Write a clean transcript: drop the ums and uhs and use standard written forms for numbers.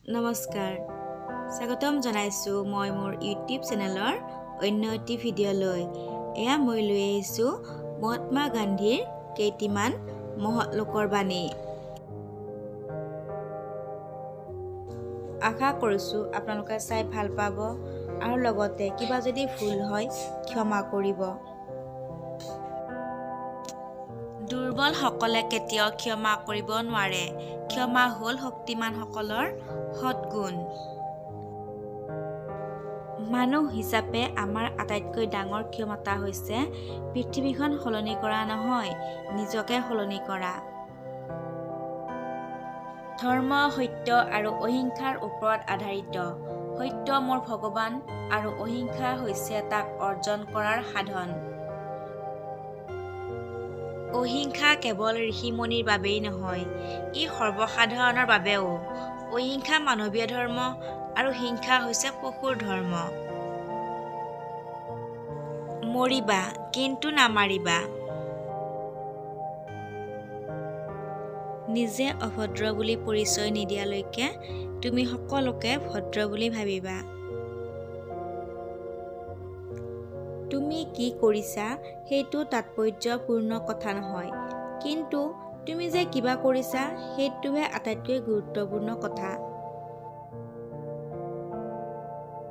নমস্কাৰ স্বাগতম জনাইছো মই মোৰ ইউটিউব চেনেলৰ অন্য এটি ভিডিঅ'লৈ। এয়া মই লৈ আহিছোঁ মহাত্মা গান্ধীৰ কেইটিমান মহৎ লোকৰ বাণী। আশা কৰিছোঁ আপোনালোকে চাই ভাল পাব আৰু লগতে কিবা যদি ভুল হয় ক্ষমা কৰিব। দুৰ্বলসকলে কেতিয়াও ক্ষমা কৰিব নোৱাৰে। ক্ষমা হ'ল শক্তিমানসকলৰ সৎগুণ। মানুহ হিচাপে আমাৰ আটাইতকৈ ডাঙৰ ক্ষমতা হৈছে পৃথিৱীখন সলনি কৰা নহয়, নিজকে সলনি কৰা। ধৰ্ম সত্য আৰু অহিংসাৰ ওপৰত আধাৰিত। সত্য মোৰ ভগৱান আৰু অহিংসা হৈছে তাক অৰ্জন কৰাৰ সাধন। অহিংসা কেৱল ঋষিমুনিৰ বাবেই নহয়, ই সৰ্বসাধাৰণৰ বাবেও। অহিংসা মানৱীয় ধৰ্ম আৰু হিংসা হৈছে পশুৰ ধৰ্ম। মৰিবা কিন্তু নামাৰিবা। নিজে অভদ্ৰ বুলি পৰিচয় নিদিয়ালৈকে তুমি সকলোকে ভদ্ৰ বুলি ভাবিবা। তুমি কি কৰিছা সেইটো তাৎপৰ্যপূৰ্ণ কথা নহয়, কিন্তু তুমি যে কিবা কৰিছা সেইটোহে আটাইতকৈ গুৰুত্বপূৰ্ণ কথা।